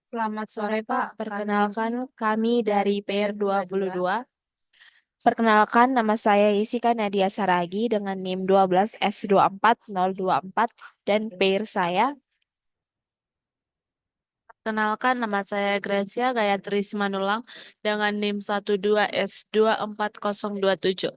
Selamat sore, Pak. Perkenalkan kami dari PR22. Perkenalkan, nama saya Yesika Nadia Saragi dengan NIM 12S24024 dan PR saya. Perkenalkan, nama saya Gracia Gayatri Simanulang dengan NIM 12S24027.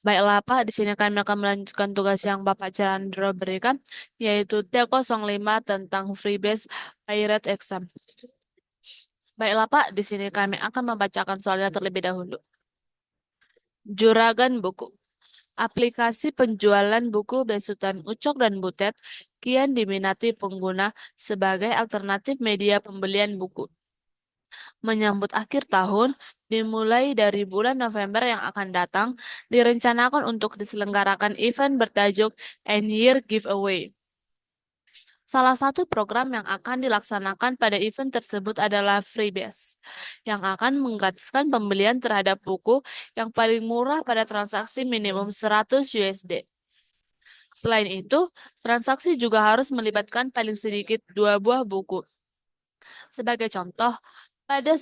Baiklah, Pak, di sini kami akan melanjutkan tugas yang Bapak Chandra berikan, yaitu T05 tentang Freebase Pirate Exam. Baiklah, Pak, di sini kami akan membacakan soalnya terlebih dahulu. Juragan Buku. Aplikasi penjualan buku besutan Ucok dan Butet kian diminati pengguna sebagai alternatif media pembelian buku. Menyambut akhir tahun, dimulai dari bulan November yang akan datang, direncanakan untuk diselenggarakan event bertajuk End Year Giveaway. Salah satu program yang akan dilaksanakan pada event tersebut adalah Freebase, yang akan menggratiskan pembelian terhadap buku yang paling murah pada transaksi minimum 100 USD. Selain itu, transaksi juga harus melibatkan paling sedikit 2 buah buku. Sebagai contoh, pada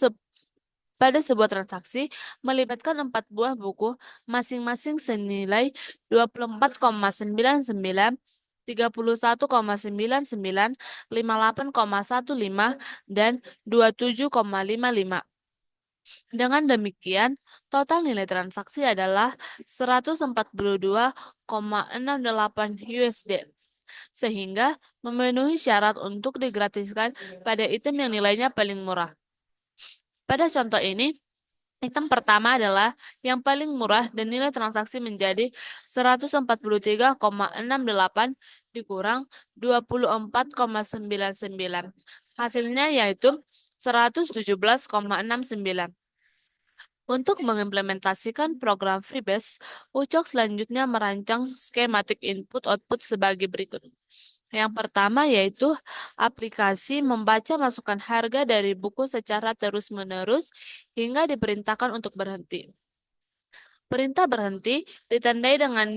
pada sebuah transaksi melibatkan 4 buah buku, masing-masing senilai 24,99, 31,99, 58,15, dan 27,55. Dengan demikian, total nilai transaksi adalah 142,68 USD, sehingga memenuhi syarat untuk digratiskan pada item yang nilainya paling murah. Pada contoh ini, item pertama adalah yang paling murah dan nilai transaksi menjadi 143,68 dikurang 24,99. Hasilnya yaitu 117,69. Untuk mengimplementasikan program Freebase, Ucok selanjutnya merancang skematik input-output sebagai berikut. Yang pertama yaitu aplikasi membaca masukan harga dari buku secara terus-menerus hingga diperintahkan untuk berhenti. Perintah berhenti ditandai dengan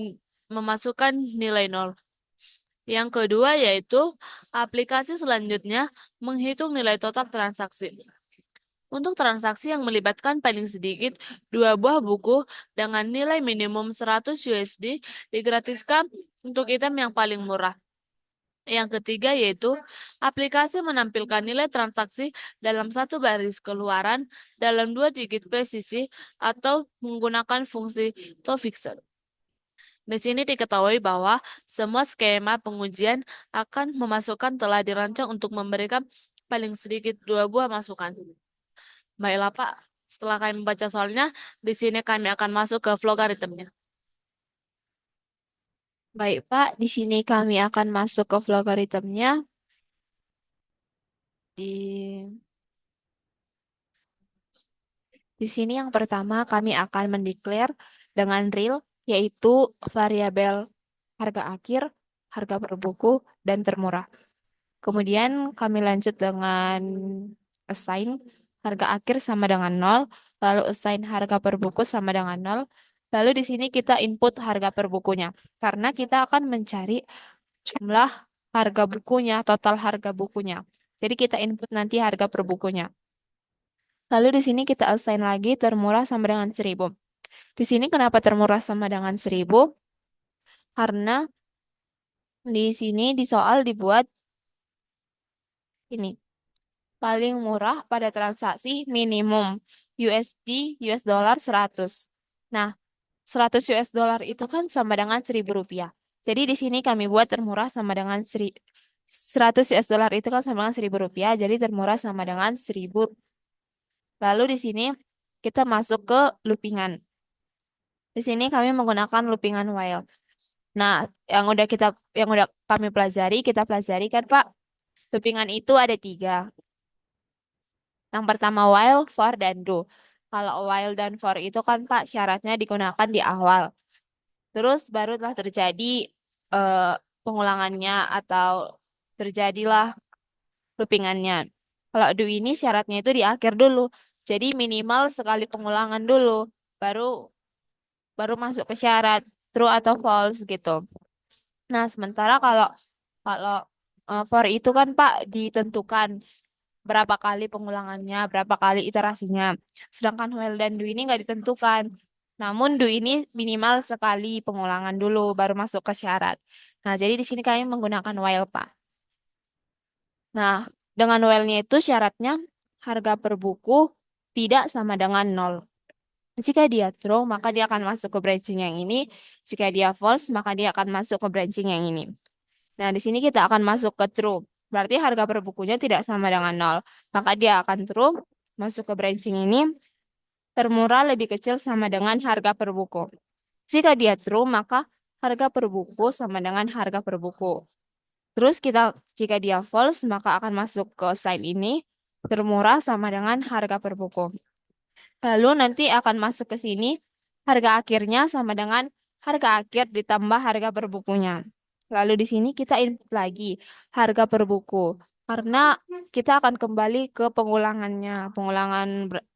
memasukkan nilai 0. Yang kedua yaitu aplikasi selanjutnya menghitung nilai total transaksi. Untuk transaksi yang melibatkan paling sedikit 2 buah buku dengan nilai minimum 100 USD digratiskan untuk item yang paling murah. Yang ketiga yaitu aplikasi menampilkan nilai transaksi dalam satu baris keluaran dalam 2 digit presisi atau menggunakan fungsi to-fixed. Di sini diketahui bahwa semua skema pengujian akan memasukkan telah dirancang untuk memberikan paling sedikit 2 buah masukan. Baiklah Pak, setelah kami membaca soalnya, di sini kami akan masuk ke logaritmnya. Baik Pak, di sini kami akan masuk ke logaritmnya. Di di sini yang pertama kami akan mendeklar dengan real, yaitu variabel harga akhir, harga per buku, dan termurah. Kemudian kami lanjut dengan assign harga akhir sama dengan 0, lalu assign harga per buku sama dengan 0. Lalu di sini kita input harga per bukunya, karena kita akan mencari jumlah harga bukunya, total harga bukunya. Jadi kita input nanti harga per bukunya. Lalu di sini kita assign lagi termurah sama dengan 1000. Di sini kenapa termurah sama dengan 1000? Karena di sini di soal dibuat ini. Paling murah pada transaksi minimum USD US dollar 100. Nah, 100 US dollar itu kan sama dengan 1000 rupiah. Jadi di sini kami buat termurah sama dengan 100 US dollar itu kan sama dengan 1000 rupiah. Jadi termurah sama dengan 1000. Lalu di sini kita masuk ke loopingan. Di sini kami menggunakan loopingan while. Nah, yang udah kami pelajari, kita pelajari kan Pak. Loopingan itu ada 3. Yang pertama while, for, dan do. Kalau while dan for itu kan Pak syaratnya digunakan di awal. Terus barulah terjadi eh, pengulangannya atau terjadilah loopingannya. Kalau do ini syaratnya itu di akhir dulu. Jadi minimal sekali pengulangan dulu, baru baru masuk ke syarat true atau false gitu. Nah, sementara kalau kalau for itu kan Pak ditentukan berapa kali pengulangannya, berapa kali iterasinya. Sedangkan while dan do ini nggak ditentukan. Namun do ini minimal sekali pengulangan dulu baru masuk ke syarat. Nah, jadi di sini kami menggunakan while, Pak. Nah, dengan while-nya itu syaratnya harga per buku tidak sama dengan nol. Jika dia true, maka dia akan masuk ke branching yang ini. Jika dia false, maka dia akan masuk ke branching yang ini. Nah, di sini kita akan masuk ke true. Berarti harga per bukunya tidak sama dengan nol. Maka dia akan true, masuk ke branching ini. Termurah lebih kecil sama dengan harga per buku. Jika dia true, maka harga per buku sama dengan harga per buku. Terus jika dia false, maka akan masuk ke side ini. Termurah sama dengan harga per buku. Lalu nanti akan masuk ke sini, harga akhirnya sama dengan harga akhir ditambah harga per bukunya. Lalu di sini kita input lagi harga per buku. Karena kita akan kembali ke pengulangan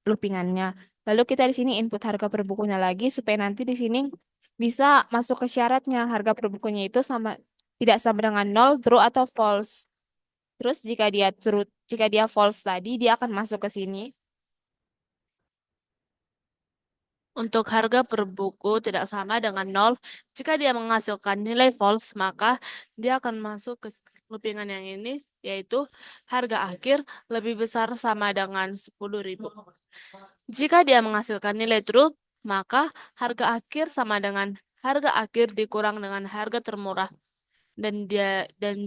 loopingannya. Lalu kita di sini input harga per bukunya lagi supaya nanti di sini bisa masuk ke syaratnya harga per bukunya itu tidak sama dengan nol, true atau false. Terus jika dia false tadi, dia akan masuk ke sini. Untuk harga per buku tidak sama dengan nol. Jika dia menghasilkan nilai false, maka dia akan masuk ke loopingan yang ini, yaitu harga akhir lebih besar sama dengan 10.000. Jika dia menghasilkan nilai true, maka harga akhir sama dengan harga akhir dikurang dengan harga termurah. Dan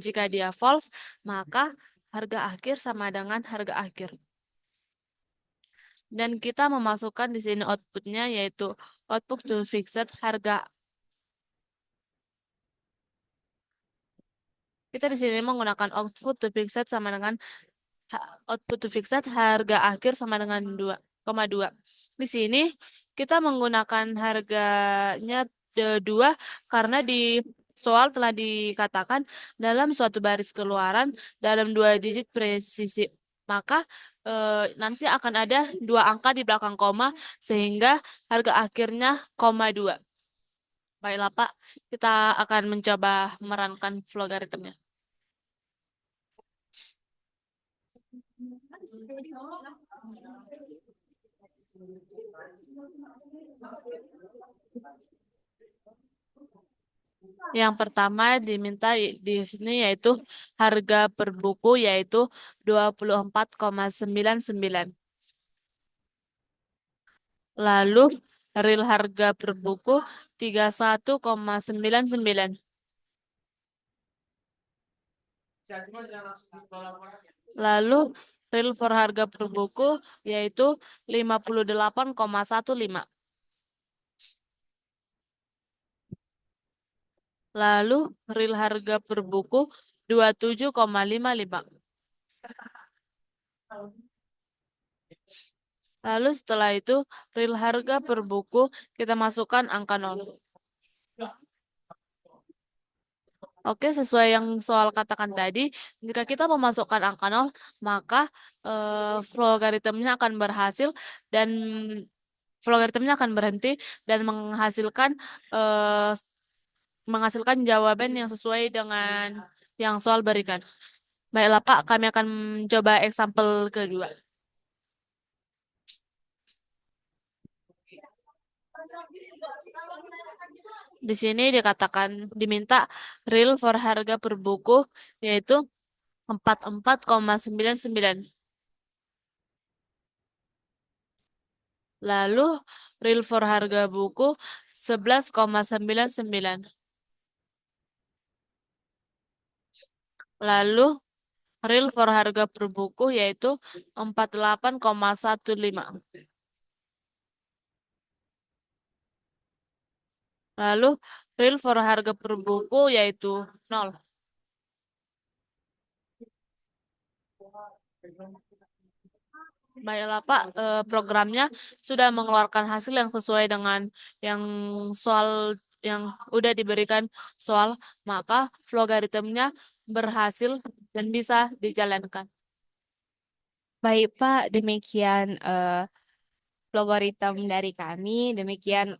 jika dia false, maka harga akhir sama dengan harga akhir. Dan kita memasukkan di sini outputnya yaitu output to fixed harga. Kita di sini menggunakan output to fixed sama dengan output to fixed harga akhir sama dengan 2,2. Di sini kita menggunakan harganya 2 karena di soal telah dikatakan dalam suatu baris keluaran dalam 2 digit presisi. Maka nanti akan ada 2 angka di belakang koma sehingga harga akhirnya koma 2. Baiklah Pak, kita akan mencoba memerankan logaritmnya. Yang pertama diminta di sini yaitu harga per buku yaitu 24,99. Lalu real harga per buku 31,99. Lalu real for harga per buku yaitu 58,15. Lalu real harga per buku 27,55. Lalu setelah itu real harga per buku kita masukkan angka 0. Oke, sesuai yang soal katakan tadi, jika kita memasukkan angka 0, maka logaritmnya akan berhasil dan logaritmnya akan berhenti dan eh, menghasilkan jawaban yang sesuai dengan yang soal berikan. Baiklah Pak, kami akan mencoba example kedua. Di sini diminta real for harga per buku yaitu 44,99. Lalu real for harga buku 11,99. Lalu real for harga per buku yaitu 48,15. Lalu real for harga per buku yaitu 0. Baiklah Pak, programnya sudah mengeluarkan hasil yang sesuai dengan yang soal yang udah diberikan soal, maka logaritmnya berhasil dan bisa dijalankan. Baik, Pak, demikian logaritma dari kami. Demikian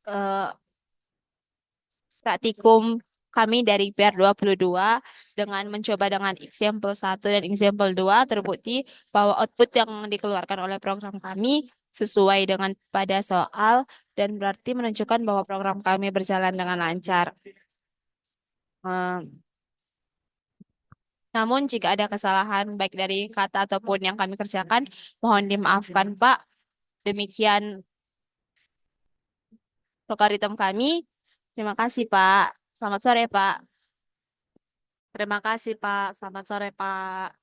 eh, praktikum kami dari PR22 dengan mencoba dengan example 1 dan example 2 terbukti bahwa output yang dikeluarkan oleh program kami sesuai dengan pada soal dan berarti menunjukkan bahwa program kami berjalan dengan lancar. Eh, Namun jika ada kesalahan baik dari kata ataupun yang kami kerjakan, mohon dimaafkan Pak. Demikian logaritma kami. Terima kasih Pak. Selamat sore Pak. Terima kasih, Pak. Selamat sore, Pak.